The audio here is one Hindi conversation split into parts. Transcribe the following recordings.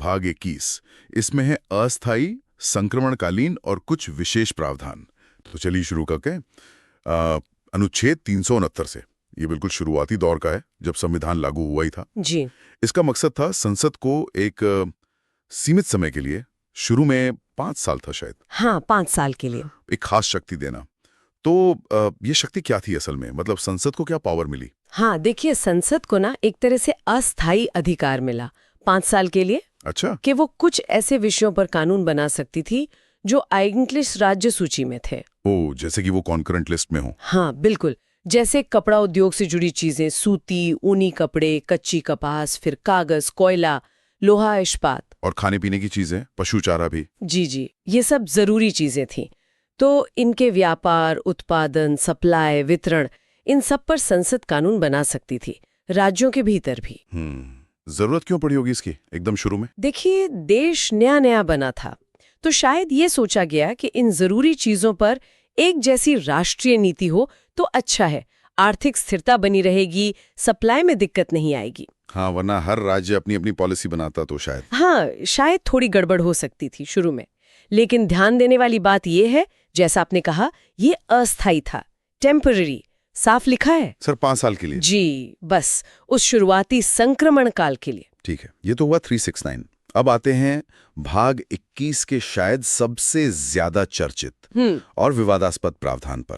भाग 21। इसमें है अस्थायी, संक्रमणकालीन और कुछ विशेष प्रावधान। तो चलिए शुरू करके अनुच्छेद 369 से। ये बिल्कुल शुरुआती दौर का है, जब संविधान लागू हुआ ही था जी। इसका मकसद था संसद को एक सीमित समय के लिए, शुरू में 5 साल था शायद, हाँ, 5 साल के लिए एक खास शक्ति देना। तो ये शक्ति क्या थी असल में, मतलब संसद को क्या पावर मिली? हाँ, देखिए, संसद को ना एक तरह से अस्थायी अधिकार मिला 5 साल के लिए। अच्छा। कि वो कुछ ऐसे विषयों पर कानून बना सकती थी जो इंग्लिश राज्य सूची में थे। ओ, जैसे कि वो कॉन्करेंट लिस्ट में हो। हाँ, बिल्कुल। जैसे कपड़ा उद्योग से जुड़ी चीजें, सूती, ऊनी कपड़े, कच्ची कपास, फिर कागज, कोयला, लोहा, इस्पात। और खाने पीने की चीजें, पशु चारा भी। जी, ये सब जरूरी चीजें थी। तो इनके व्यापार, उत्पादन, सप्लाई, वितरण, इन सब पर संसद कानून बना सकती थी, राज्यों के भीतर भी। जरूरत क्यों पड़ी होगी इसकी एकदम शुरू में? देखिए, देश नया नया बना था, तो शायद ये सोचा गया कि इन जरूरी चीजों पर एक जैसी राष्ट्रीय नीति हो तो अच्छा है, आर्थिक स्थिरता बनी रहेगी, सप्लाई में दिक्कत नहीं आएगी। हाँ, वरना हर राज्य अपनी अपनी पॉलिसी बनाता तो शायद। हाँ, शायद थोड़ी गड़बड़ हो सकती थी शुरू में। लेकिन ध्यान देने वाली बात यह है, जैसा आपने कहा, ये अस्थायी था, टेम्पररी। साफ लिखा है सर 5 साल के लिए। जी, बस उस शुरुआती संक्रमण काल के लिए। ठीक है, ये तो हुआ 369। अब आते हैं भाग 21 के शायद सबसे ज्यादा चर्चित और विवादास्पद प्रावधान पर,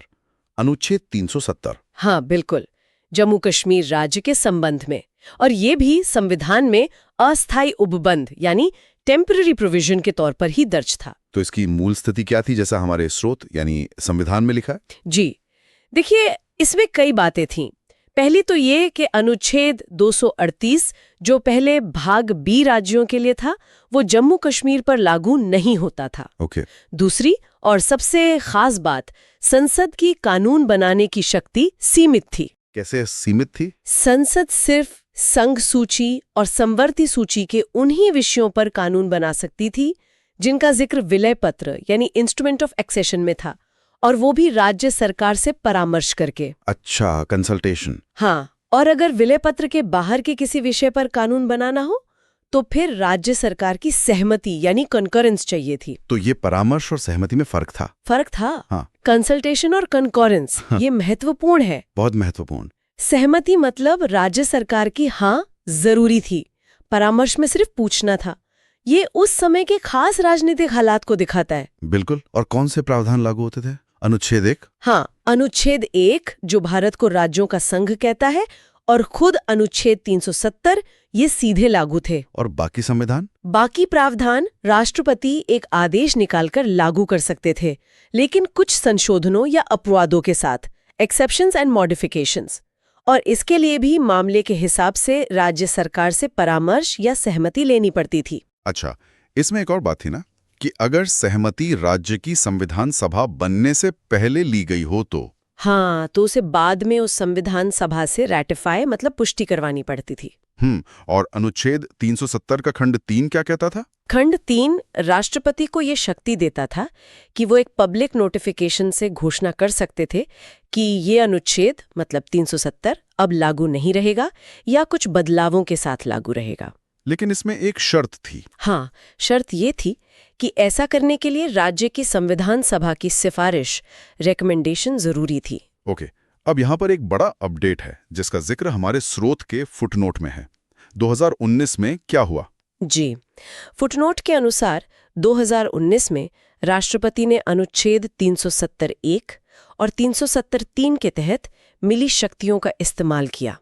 अनुच्छेद 370। हाँ, बिल्कुल, जम्मू कश्मीर राज्य के संबंध में। और ये भी संविधान में अस्थायी उपबंध यानी टेम्पररी प्रोविजन के तौर पर ही दर्ज था। तो इसकी मूल स्थिति क्या थी, जैसा हमारे स्रोत यानी संविधान में लिखा है? जी, देखिए, इसमें कई बातें थीं। पहली तो ये कि अनुच्छेद 238 जो पहले भाग बी राज्यों के लिए था, वो जम्मू कश्मीर पर लागू नहीं होता था। ओके। दूसरी और सबसे खास बात, संसद की कानून बनाने की शक्ति सीमित थी। कैसे सीमित थी? संसद सिर्फ संघ सूची और समवर्ती सूची के उन्हीं विषयों पर कानून बना सकती थी जिनका जिक्र विलय पत्र यानी इंस्ट्रूमेंट ऑफ एक्सेशन में था, और वो भी राज्य सरकार से परामर्श करके। अच्छा, कंसल्टेशन। हाँ, और अगर विलय पत्र के बाहर के किसी विषय पर कानून बनाना हो तो फिर राज्य सरकार की सहमति यानी कंकरेंस चाहिए थी। तो ये परामर्श और सहमति में फर्क था? फर्क था। हाँ। कंसल्टेशन और कंकरेंस, ये महत्वपूर्ण है। बहुत महत्वपूर्ण। सहमति मतलब राज्य सरकार की हाँ जरूरी थी, परामर्श में सिर्फ पूछना था। ये उस समय के खास राजनीतिक हालात को दिखाता है। बिल्कुल। और कौन से प्रावधान लागू होते थे? अनुच्छेद 1। हाँ, अनुच्छेद 1 जो भारत को राज्यों का संघ कहता है, और खुद अनुच्छेद 370 ये सीधे लागू थे। और बाकी संविधान? बाकी प्रावधान राष्ट्रपति एक आदेश निकालकर लागू कर सकते थे, लेकिन कुछ संशोधनों या अपवादों के साथ, एक्सेप्शंस एंड मॉडिफिकेशंस। और इसके लिए भी मामले के हिसाब से राज्य सरकार से परामर्श या सहमति लेनी पड़ती थी। अच्छा, इसमें एक और बात थी ना कि अगर सहमति राज्य की संविधान सभा बनने से पहले ली गई हो तो? हाँ, तो उसे बाद में उस संविधान सभा से रैटिफाई मतलब पुष्टि करवानी पड़ती थी। और अनुच्छेद 370 का खंड 3 क्या कहता था? खंड 3 राष्ट्रपति को ये शक्ति देता था कि वो एक पब्लिक नोटिफिकेशन से घोषणा कर सकते थे कि ये अनुच्छेद मतलब 370 अब लागू नहीं रहेगा या कुछ बदलावों के साथ लागू रहेगा। लेकिन इसमें एक शर्त थी। हाँ, शर्त ये थी कि ऐसा करने के लिए राज्य की संविधान सभा की सिफारिश, रिकमेंडेशन जरूरी थी। ओके, अब यहाँ पर एक बड़ा अपडेट है जिसका जिक्र हमारे स्रोत के फुटनोट में है। 2019 में क्या हुआ? जी, फुटनोट के अनुसार 2019 में राष्ट्रपति ने अनुच्छेद 370(1) और 370(3) के तहत मिली शक्तियों का इस्तेमाल किया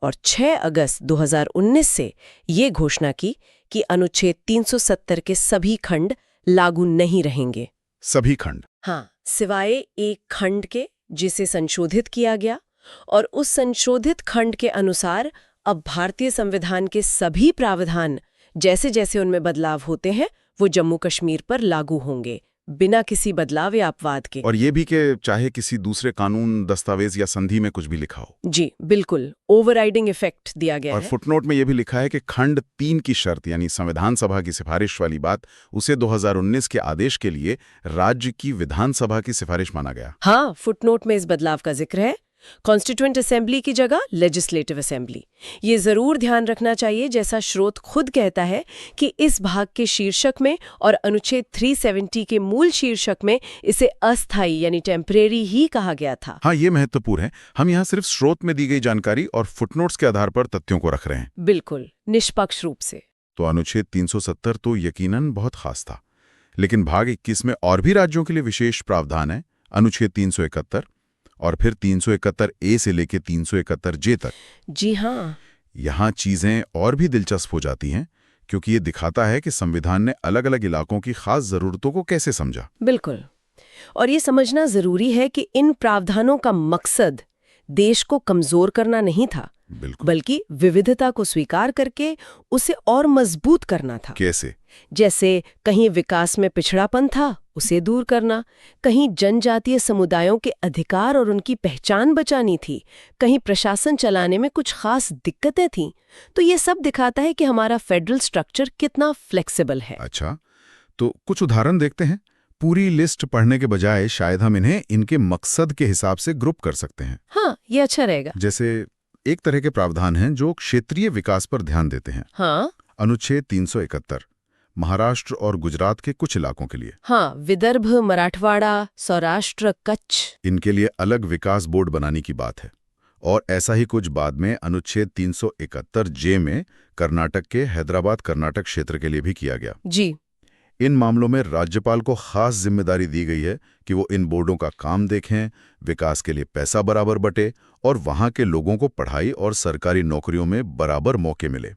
और 6 अगस्त 2019 से ये घोषणा की कि अनुच्छेद 370 के सभी खंड लागू नहीं रहेंगे। सभी खंड? हाँ, सिवाय एक खंड के जिसे संशोधित किया गया, और उस संशोधित खंड के अनुसार अब भारतीय संविधान के सभी प्रावधान जैसे जैसे उनमें बदलाव होते हैं वो जम्मू कश्मीर पर लागू होंगे, बिना किसी बदलाव या अपवाद के। और ये भी कि चाहे किसी दूसरे कानून, दस्तावेज या संधि में कुछ भी लिखा हो। जी बिल्कुल, ओवरराइडिंग इफेक्ट दिया गया और है। फुटनोट में ये भी लिखा है कि खंड 3 की शर्त यानी संविधान सभा की सिफारिश वाली बात, उसे 2019 के आदेश के लिए राज्य की विधानसभा की सिफारिश माना गया। हाँ, फुटनोट में इस बदलाव का जिक्र है। कॉन्स्टिट्यूएंट असेंबली की जगह लेजिस्लेटिव असेंबली। ये जरूर ध्यान रखना चाहिए, जैसा स्रोत खुद कहता है, कि इस भाग के शीर्षक में और अनुच्छेद 370 के मूल शीर्षक में इसे अस्थायी यानी टेम्परेरी ही कहा गया था। हाँ, ये महत्वपूर्ण है। हम यहाँ सिर्फ स्रोत में दी गई जानकारी और फुटनोट्स के आधार पर तथ्यों को रख रहे हैं। बिल्कुल निष्पक्ष रूप से। तो अनुच्छेद 370 तो यकीनन बहुत खास था, लेकिन भाग 21 में और भी राज्यों के लिए विशेष प्रावधान है। अनुच्छेद 371 और फिर 371 ए से लेके 371 जे तक। जी हाँ, यहाँ चीजें और भी दिलचस्प हो जाती हैं, क्योंकि ये दिखाता है कि संविधान ने अलग अलग इलाकों की खास जरूरतों को कैसे समझा। बिल्कुल। और ये समझना जरूरी है कि इन प्रावधानों का मकसद देश को कमजोर करना नहीं था, बिल्कुल। बल्कि विविधता को स्वीकार करके उसे और मजबूत करना था। कैसे? जैसे कहीं विकास में पिछड़ापन था, उसे दूर करना, कहीं जनजातीय समुदायों के अधिकार और उनकी पहचान बचानी थी, कहीं प्रशासन चलाने में कुछ खास दिक्कतें थीं। तो ये सब दिखाता है कि हमारा फेडरल स्ट्रक्चर कितना फ्लेक्सिबल है। अच्छा, तो कुछ उदाहरण देखते हैं। पूरी लिस्ट पढ़ने के बजाय शायद हम इन्हें इनके मकसद के हिसाब से ग्रुप कर सकते हैं। हाँ, ये अच्छा रहेगा। जैसे एक तरह के प्रावधान हैं जो क्षेत्रीय विकास पर ध्यान देते हैं। हाँ, अनुच्छेद 371 महाराष्ट्र और गुजरात के कुछ इलाकों के लिए। हाँ, विदर्भ, मराठवाड़ा, सौराष्ट्र, कच्छ, इनके लिए अलग विकास बोर्ड बनाने की बात है। और ऐसा ही कुछ बाद में अनुच्छेद 371 जे में कर्नाटक के हैदराबाद कर्नाटक क्षेत्र के लिए भी किया गया। जी। इन मामलों में राज्यपाल को खास जिम्मेदारी दी गई है कि वो इन बोर्डों का काम देखें, विकास के लिए पैसा बराबर बटे और वहां के लोगों को पढ़ाई और सरकारी नौकरियों में बराबर मौके मिले।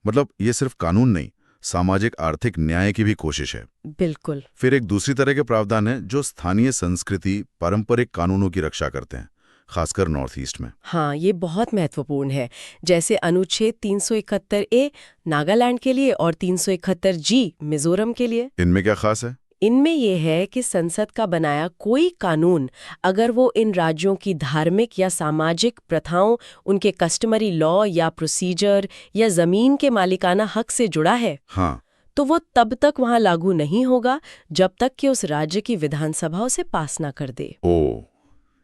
मतलब ये सिर्फ कानून नहीं, सामाजिक आर्थिक न्याय की भी कोशिश है। बिल्कुल। फिर एक दूसरी तरह के प्रावधान है जो स्थानीय संस्कृति, पारंपरिक कानूनों की रक्षा करते हैं, खासकर नॉर्थ ईस्ट में। हाँ, ये बहुत महत्वपूर्ण है। जैसे अनुच्छेद 371 ए नागालैंड के लिए और 371 जी मिजोरम के लिए। इनमें क्या खास है? इनमें यह है कि संसद का बनाया कोई कानून अगर वो इन राज्यों की धार्मिक या सामाजिक प्रथाओं, उनके कस्टमरी लॉ या प्रोसीजर या जमीन के मालिकाना हक से जुड़ा है, हाँ, तो वो तब तक वहां लागू नहीं होगा जब तक कि उस राज्य की विधानसभा उसे पास ना कर दे। ओ,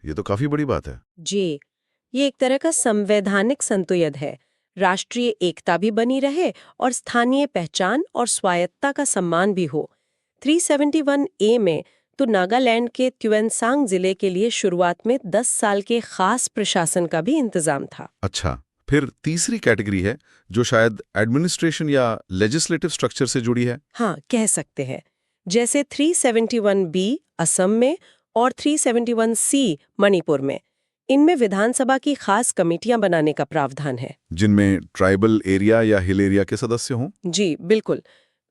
ये तो काफी बड़ी बात है। जी, ये एक तरह का संवैधानिक संतुलन है। राष्ट्रीय एकता भी बनी रहे और स्थानीय पहचान और स्वायत्ता का सम्मान भी हो। 371 ए में तो नागालैंड के त्युएनसांग जिले के लिए शुरुआत में 10 साल के खास प्रशासन का भी इंतजाम था। अच्छा, फिर तीसरी कैटेगरी है जो शायद एडमिनिस्ट्रेशन या लेजिस्लेटिव स्ट्रक्चर से जुड़ी है। हाँ, कह सकते हैं। जैसे 371 बी असम में और 371 सी मणिपुर में। इनमें विधानसभा की खास कमेटियां बनाने का प्रावधान है, जिनमें ट्राइबल एरिया या हिल एरिया के सदस्य हों। जी बिल्कुल।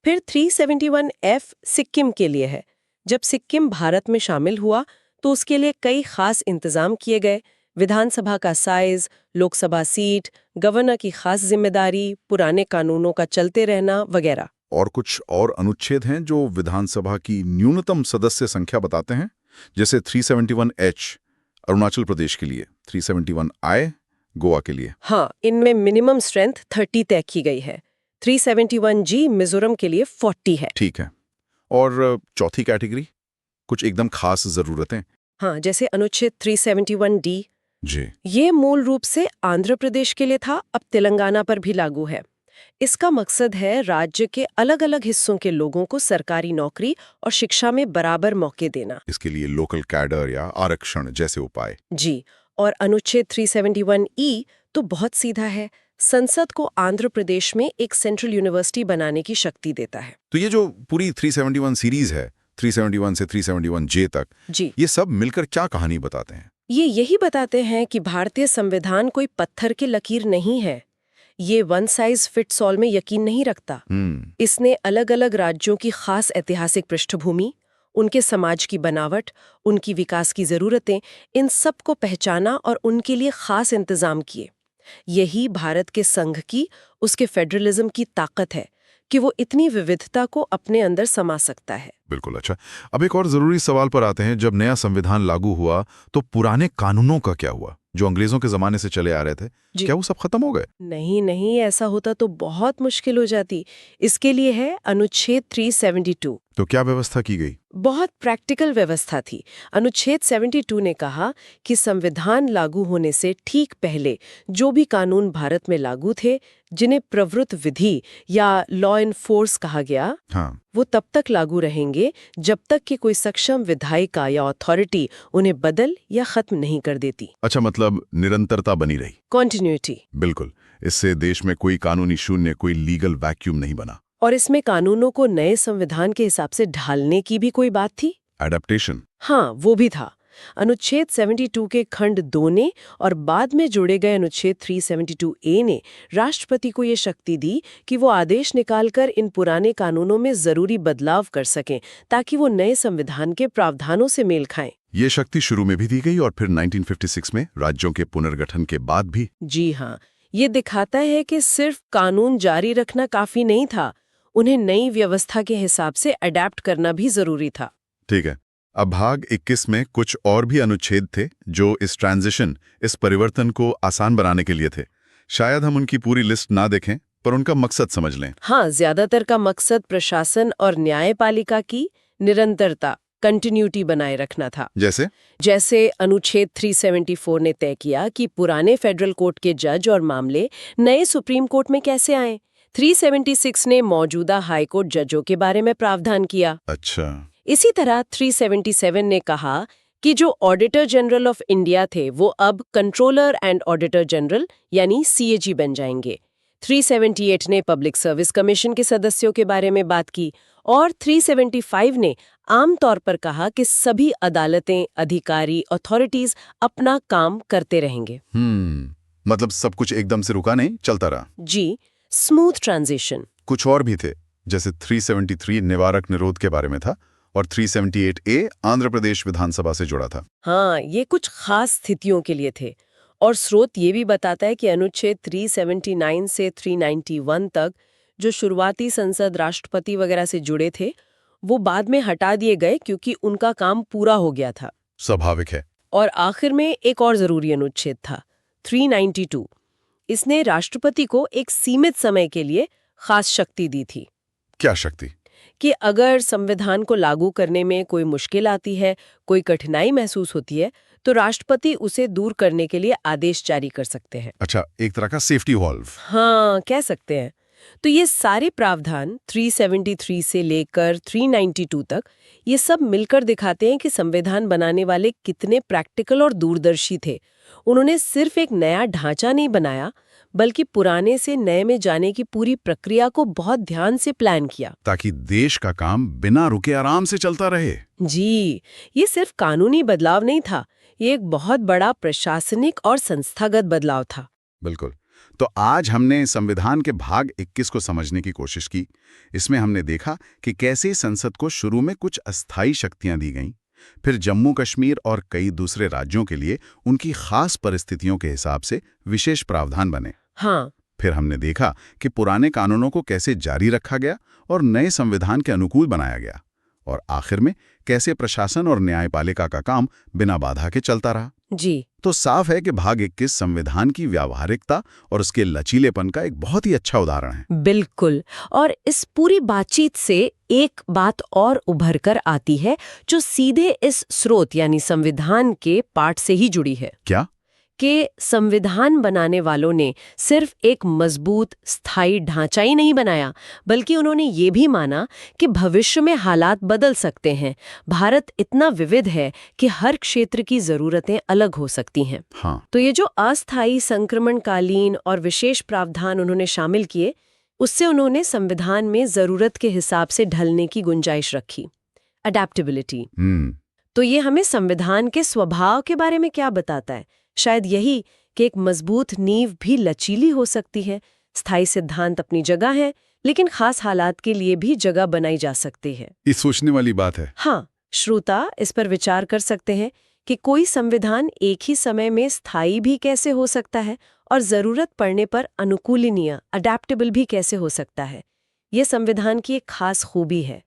फिर 371 एफ सिक्किम के लिए है। जब सिक्किम भारत में शामिल हुआ तो उसके लिए कई खास इंतजाम किए गए। विधानसभा का साइज, लोकसभा सीट, गवर्नर की खास जिम्मेदारी, पुराने कानूनों का चलते रहना वगैरह। और कुछ और अनुच्छेद हैं जो विधानसभा की न्यूनतम सदस्य संख्या बताते हैं, जैसे 371H अरुणाचल प्रदेश के लिए, 371I गोवा के लिए। हाँ, इनमें मिनिमम स्ट्रेंथ 30 तय की गई है। 371G मिजोरम के लिए 40 है। ठीक है। और चौथी कैटेगरी, कुछ एकदम खास जरूरतें। हाँ, जैसे अनुच्छेद 371D। जी, ये मूल रूप से आंध्र प्रदेश के लिए था, अब तेलंगाना पर भी लागू है। इसका मकसद है राज्य के अलग-अलग हिस्सों के लोगों को सरकारी नौकरी और शिक्षा में बराबर मौके देना। इसके लिए लोकल कैडर या आरक्षण जैसे उपाय। जी, और अनुच्छेद 371E तो बहुत सीधा है। संसद को आंध्र प्रदेश में एक सेंट्रल यूनिवर्सिटी बनाने की शक्ति देता है। तो ये जो पूरी 371 सीरीज है, 371 से 371J तक, जी, ये सब मिलकर क्या कहानी बताते हैं? ये यही बताते हैं कि भारतीय संविधान कोई पत्थर की लकीर नहीं है। ये वन साइज फिट्स ऑल में यकीन नहीं रखता। इसने अलग-अलग राज्यों की खास ऐतिहासिक पृष्ठभूमि, उनके समाज की बनावट, उनकी विकास की जरूरतें, इन सब को पहचाना और उनके लिए खास इंतजाम किए। यही भारत के संघ की, उसके फेडरलिज्म की ताकत है कि वो इतनी विविधता को अपने अंदर समा सकता है। बिल्कुल। अच्छा, अब एक और जरूरी सवाल पर आते हैं। जब नया संविधान लागू हुआ तो पुराने कानूनों का क्या हुआ? जो अंग्रेजों के जमाने से चले आ रहे थे, जी। क्या वो सब खत्म हो गए? नहीं नहीं, ऐसा होता तो बहुत मुश्किल हो जाती। इसके लिए है अनुच्छेद 372। तो क्या व्यवस्था की गई? बहुत प्रैक्टिकल व्यवस्था थी। अनुच्छेद 72 ने कहा कि संविधान लागू होने से ठीक पहले जो भी कानून भारत में लागू थे, जिन्हें प्रवृत्त विधि या लॉ इन फोर्स कहा गया, हाँ, वो तब तक लागू रहेंगे जब तक कि कोई सक्षम विधायिका या अथॉरिटी उन्हें बदल या खत्म नहीं कर देती। अच्छा, मतलब निरंतरता बनी रही। कॉन्टिन्यूटी। बिल्कुल। इससे देश में कोई कानूनी शून्य, कोई लीगल वैक्यूम नहीं बना। और इसमें कानूनों को नए संविधान के हिसाब से ढालने की भी कोई बात थी? एडेप्टेशन। हाँ, वो भी था। अनुच्छेद 72 के खंड 2 ने और बाद में जोड़े गए अनुच्छेद 372A ने राष्ट्रपति को ये शक्ति दी कि वो आदेश निकालकर इन पुराने कानूनों में जरूरी बदलाव कर सकें ताकि वो नए संविधान के प्रावधानों से मेल खाएं। ये शक्ति शुरू में भी दी गई और फिर 1956 में राज्यों के पुनर्गठन के बाद भी। जी हाँ, ये दिखाता है कि सिर्फ कानून जारी रखना काफी नहीं था, उन्हें नई व्यवस्था के हिसाब से अडेप्ट करना भी जरूरी था। ठीक है। अब भाग 21 में कुछ और भी अनुच्छेद थे जो इस परिवर्तन को आसान बनाने के लिए थे। शायद हम उनकी पूरी लिस्ट ना देखें, पर उनका मकसद समझ लें। हाँ, ज्यादातर का मकसद प्रशासन और न्यायपालिका की निरंतरता, कंटिन्यूटी बनाए रखना था। जैसे अनुच्छेद 374 ने तय किया कि पुराने फेडरल कोर्ट के जज और मामले नए सुप्रीम कोर्ट में कैसे आए। 376 ने मौजूदा हाई कोर्ट जजों के बारे में प्रावधान किया। अच्छा। इसी तरह 377 ने कहा कि जो ऑडिटर जनरल ऑफ इंडिया थे वो अब कंट्रोलर एंड ऑडिटर जनरल यानी CAG बन जाएंगे। 378 ने पब्लिक सर्विस कमीशन के सदस्यों के बारे में बात की और 375 ने आम तौर पर कहा कि सभी अदालतें, अधिकारी, अथॉरिटीज अपना काम करते रहेंगे। मतलब सब कुछ एकदम से रुका नहीं, चलता रहा। जी, स्मूथ ट्रांजिशन। कुछ और भी थे, जैसे 373 निवारक निरोध के बारे में था और 378A आंध्र प्रदेश विधानसभा से जुड़ा था। हाँ, ये कुछ खास स्थितियों के लिए थे और स्रोत ये भी बताता है कि अनुच्छेद 379 से 391 तक जो शुरुआती संसद, राष्ट्रपति वगैरह से जुड़े थे, वो बाद में हटा दिए गए क्योंकि उनका काम पूरा हो गया था। स्वाभाविक है। और आखिर में एक और जरूरी अनुच्छेद था, 392। इसने राष्ट्रपति को एक सीमित समय के लिए खास शक्ति दी थी। क्या शक्ति? कि अगर संविधान को लागू करने में कोई मुश्किल आती है, कोई कठिनाई महसूस होती है, तो राष्ट्रपति उसे दूर करने के लिए आदेश जारी कर सकते हैं। अच्छा, एक तरह का सेफ्टी वॉल्व। हाँ, कह सकते हैं। तो ये सारे प्रावधान 373 से लेकर 392 तक, ये सब मिलकर दिखाते हैं कि संविधान बनाने वाले कितने प्रैक्टिकल और दूरदर्शी थे। उन्होंने सिर्फ एक नया ढांचा नहीं बनाया, बल्कि पुराने से नए में जाने की पूरी प्रक्रिया को बहुत ध्यान से प्लान किया, ताकि देश का काम बिना रुके आराम से चलता रहे। जी, ये सिर्फ कानूनी बदलाव नहीं था, ये एक बहुत बड़ा प्रशासनिक और संस्थागत बदलाव था। बिल्कुल। तो आज हमने संविधान के भाग 21 को समझने की कोशिश की। इसमें हमने देखा कि कैसे संसद को शुरू में कुछ अस्थायी शक्तियां दी गईं, फिर जम्मू कश्मीर और कई दूसरे राज्यों के लिए उनकी खास परिस्थितियों के हिसाब से विशेष प्रावधान बने। हाँ, फिर हमने देखा कि पुराने कानूनों को कैसे जारी रखा गया और नए संविधान के अनुकूल बनाया गया, और आखिर में कैसे प्रशासन और न्यायपालिका का काम बिना बाधा के चलता रहा। जी। तो साफ है कि भाग 21 संविधान की व्यावहारिकता और उसके लचीलेपन का एक बहुत ही अच्छा उदाहरण है। बिल्कुल। और इस पूरी बातचीत से एक बात और उभर कर आती है जो सीधे इस स्रोत यानी संविधान के पाठ से ही जुड़ी है। क्या? कि संविधान बनाने वालों ने सिर्फ एक मजबूत स्थायी ढांचा ही नहीं बनाया, बल्कि उन्होंने ये भी माना कि भविष्य में हालात बदल सकते हैं। भारत इतना विविध है कि हर क्षेत्र की जरूरतें अलग हो सकती हैं। हाँ। तो ये जो अस्थायी, संक्रमणकालीन और विशेष प्रावधान उन्होंने शामिल किए, उससे उन्होंने संविधान में जरूरत के हिसाब से ढलने की गुंजाइश रखी, अडेप्टेबिलिटी। तो ये हमें संविधान के स्वभाव के बारे में क्या बताता है? शायद यही कि एक मजबूत नींव भी लचीली हो सकती है। स्थायी सिद्धांत अपनी जगह है, लेकिन खास हालात के लिए भी जगह बनाई जा सकती है। ये सोचने वाली बात है। हाँ, श्रोता इस पर विचार कर सकते हैं कि कोई संविधान एक ही समय में स्थायी भी कैसे हो सकता है और जरूरत पड़ने पर अनुकूलनीय, अडेप्टेबल भी कैसे हो सकता है। ये संविधान की एक खास खूबी है।